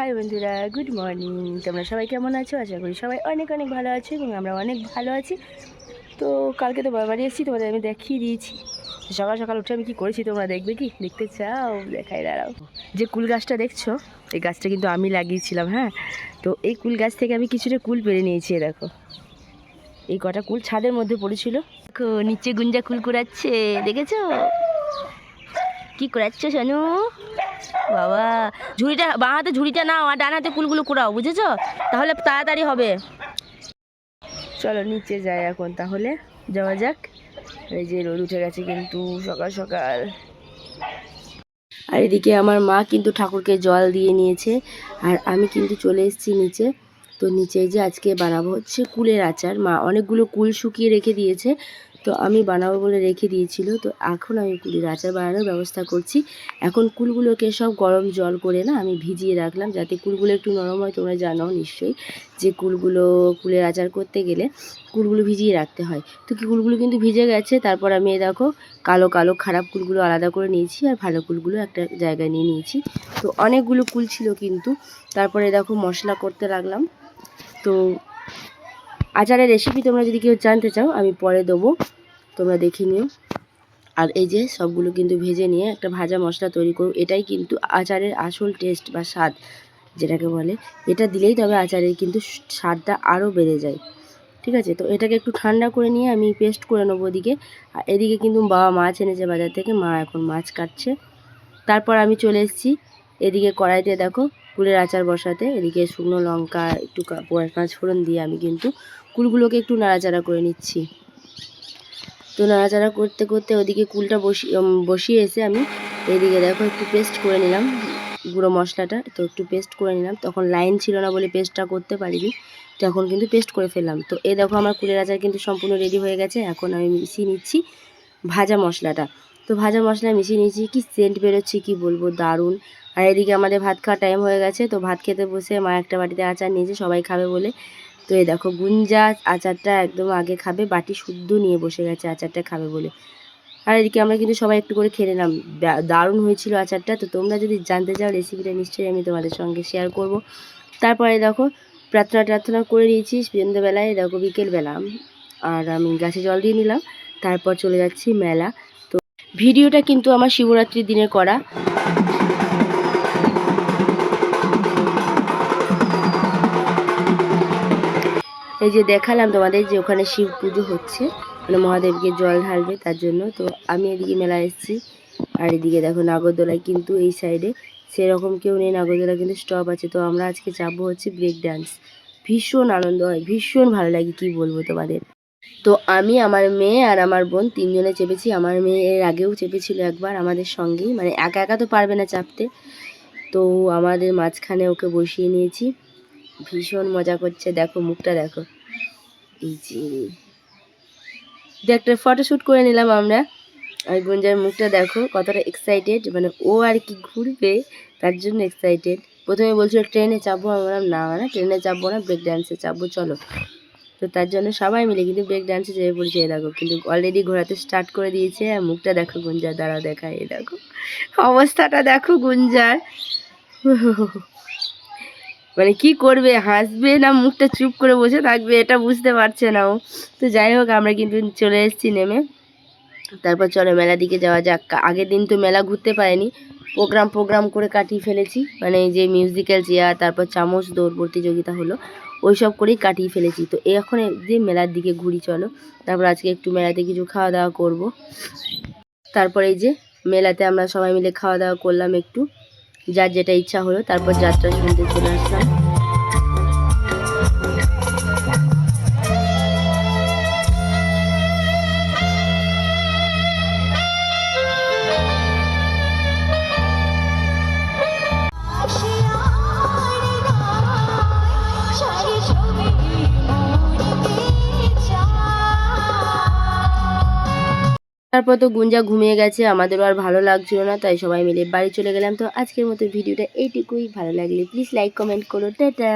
High বন্ধুরা, good morning. তোমরা সবাই কেমন আছো? আশা করি সবাই অনেক অনেক ভালো আছো এবং আমরা অনেক ভালো আছি। তো কালকে তো বাড়ি এসেছি, তোমাদের আমি দেখিয়ে দিয়েছি সকাল সকাল উঠে আমি কী করেছি। তোমরা দেখবে কি? দেখতে চাও? দেখাই, দাঁড়াও। যে কুল গাছটা দেখছো, এই গাছটা কিন্তু আমি লাগিয়েছিলাম। হ্যাঁ, তো এই কুল গাছ থেকে আমি কিছুটা কুল পেরে নিয়েছি। দেখো, এই কটা কুল ছাদের মধ্যে পড়েছিল। দেখো নিচে গুঞ্জা কুল কুড়াচ্ছে, দেখেছো? কি কুড়াচ্ছ সোনু? বাবা, ঝুড়িটা বাঁ হাতে ঝুড়িটা নাও আর ডান হাতে কুলগুলো কুড়াও, বুঝেছো? তাহলে তাড়াতাড়ি হবে। চলো নিচে যাই এখন, তাহলে যাওয়া যাক। এই যে রোদ উঠে গেছে কিন্তু সকাল সকাল। আর এদিকে আমার মা কিন্তু ঠাকুরকে জল দিয়ে নিয়েছে, আর আমি কিন্তু চলে এসেছি নিচে। তো নিচে যে আজকে বানাবো হচ্ছে কুলের আচার। মা অনেকগুলো কুল শুকিয়ে রেখে দিয়েছে, তো আমি বানাবো বলে রেখে দিয়েছিল। তো এখন আমি কুলের আচার বানানোর ব্যবস্থা করছি। এখন কুলগুলোকে সব গরম জল করে না আমি ভিজিয়ে রাখলাম, যাতে কুলগুলো একটু নরম হয়। তোমরা জানো নিশ্চয়ই যে কুলের আচার করতে গেলে কুলগুলো ভিজিয়ে রাখতে হয়। তো কুলগুলো কিন্তু ভিজে গেছে। তারপর আমি দেখো কালো কালো খারাপ কুলগুলো আলাদা করে নিয়েছি, আর ভালো কুলগুলো একটা জায়গায় নিয়ে নিয়েছি। তো অনেকগুলো কুল ছিল কিন্তু। তারপরে দেখো মশলা করতে লাগলাম। তো আচারের রেসিপি তোমরা যদি কেউ জানতে চাও আমি পরে দেবো, তোমরা দেখে নিও। আর এই যে সবগুলো কিন্তু ভেজে নিয়ে একটা ভাজা মশলা তৈরি করব। এটাই কিন্তু আচারের আসল টেস্ট বা স্বাদ যেটাকে বলে। এটা দিলেই তবে আচারের কিন্তু স্বাদটা আরও বেড়ে যায়। ঠিক আছে, তো এটাকে একটু ঠান্ডা করে নিয়ে আমি পেস্ট করে নেবো ওদিকে। আর এদিকে কিন্তু বাবা মাছ এনেছে বাজার থেকে, মা এখন মাছ কাটছে। তারপর আমি চলে এসেছি এদিকে কড়াইতে, দেখো কুলের আচার বসাতে। এদিকে শুকনো লঙ্কা একটু পাঁচ ফোড়ন দিয়ে আমি কিন্তু কুলগুলোকে একটু নাড়াচাড়া করে নিচ্ছি। তো নাড়াচাড়া করতে করতে ওদিকে কুলটা বসিয়ে এসে আমি এদিকে দেখো একটু পেস্ট করে নিলাম গুঁড়ো মশলাটা। তো একটু পেস্ট করে নিলাম, তখন লাইন ছিল না বলে পেস্টটা করতে পারিনি, তো এখন কিন্তু পেস্ট করে ফেললাম। তো এই দেখো আমার কুলের আচার কিন্তু সম্পূর্ণ রেডি হয়ে গেছে। এখন আমি মিশিয়ে নিচ্ছি ভাজা মশলাটা। তো ভাজা মশলা মিশিয়ে নিয়েছি, কি সেন্ট বেরোচ্ছে কি বলবো, দারুণ। আর এদিকে আমাদের ভাত খাওয়ার টাইম হয়ে গেছে, তো ভাত খেতে বসে মা একটা বাটিতে আচার নিয়েছে সবাই খাবে বলে। তো এই দেখো গুঞ্জা আচারটা একদম আগে খাবে, বাটি শুদ্ধ নিয়ে বসে গেছে আচারটা খাবে বলে। আর এদিকে আমরা কিন্তু সবাই একটু করে খেয়ে নিলাম। দারুণ হয়েছিল আচারটা। তো তোমরা যদি জানতে চাও রেসিপিটা নিশ্চয়ই আমি তোমাদের সঙ্গে শেয়ার করব। তারপরে দেখো প্রার্থনা করে নিয়েছি সন্ধ্যেবেলায়, দেখো বিকেলবেলা। আর আমি গাছে জল দিয়ে নিলাম, তারপর চলে যাচ্ছি মেলা। তো ভিডিওটা কিন্তু আমার শিবরাত্রির দিনে করা। এই যে দেখালাম তোমাদের যে ওখানে শিব পুজো হচ্ছে, মানে মহাদেবকে জল ঢালবে তার জন্য। তো আমি এদিকে মেলা এসেছি। আর এদিকে দেখো নাগরদোলায় কিন্তু এই সাইডে সেরকম কেউ নেই, নাগরদোলা কিন্তু স্টপ আছে। তো আমরা আজকে যাবো হচ্ছে ব্রেক ডান্স। ভীষণ আনন্দ হয়, ভীষণ ভালো লাগে, কি বলবো তোমাদের। তো আমি, আমার মেয়ে আর আমার বোন তিনজনে চেপেছি। আমার মেয়ে এর আগেও চেপেছিল একবার আমাদের সঙ্গেই, মানে একা একা তো পারবে না চাপতে। তো আমাদের মাঝখানে ওকে বসিয়ে নিয়েছি। ভীষণ মজা করছে, দেখো মুখটা দেখো। এই যে একটা ফটোশ্যুট করে নিলাম আমরা। আর গুঞ্জার মুখটা দেখো কতটা এক্সাইটেড, মানে ও আর কি ঘুরবে তার জন্য এক্সাইটেড। প্রথমে বলছিল ট্রেনে চাপবো, আমি বললাম না না ট্রেনে চাপবো না, ব্রেক ডান্সে চাপবো চলো। তো তার জন্য সবাই মিলে কিন্তু ব্রেক ডান্সে যেয়ে পড়েছে। দেখো কিন্তু অলরেডি ঘোরাতে স্টার্ট করে দিয়েছে। আর মুখটা দেখো গুঞ্জার, দ্বারা দেখায়, এই দেখো অবস্থাটা দেখো গুঞ্জার। মানে কি করবে, হাসবে না মুখটা চুপ করে বসে থাকবে এটা বুঝতে পারছে না ও। তো যাই হোক আমরা কিন্তু চলে এসেছি নেমে। তারপর চলো মেলার দিকে যাওয়া যাক। আগের দিন তো মেলা ঘুরতে পারিনি, প্রোগ্রাম করে কাটিয়ে ফেলেছি। মানে এই যে মিউজিক্যাল চেয়ার, তারপর চামচ দৌড় প্রতিযোগিতা হলো, ওই সব করেই কাটিয়ে ফেলেছি। তো এখন যে মেলার দিকে ঘুরি চলো। তারপর আজকে একটু মেলাতে কিছু খাওয়া দাওয়া করব। তারপর এই যে মেলাতে আমরা সবাই মিলে খাওয়া দাওয়া করলাম একটু, যার যেটা ইচ্ছা হলো। তারপর যাত্রা শুনতে চলে আসলাম। তারপর তো গুঞ্জা ঘুমিয়ে গেছে, আমাদেরও আর ভালো লাগছিল না, তাই সবাই মিলে বাড়ি চলে গেলাম। তো আজকের মতো ভিডিওটা এইটুকুই। ভালো লাগলে প্লিজ লাইক কমেন্ট করো। টাটা।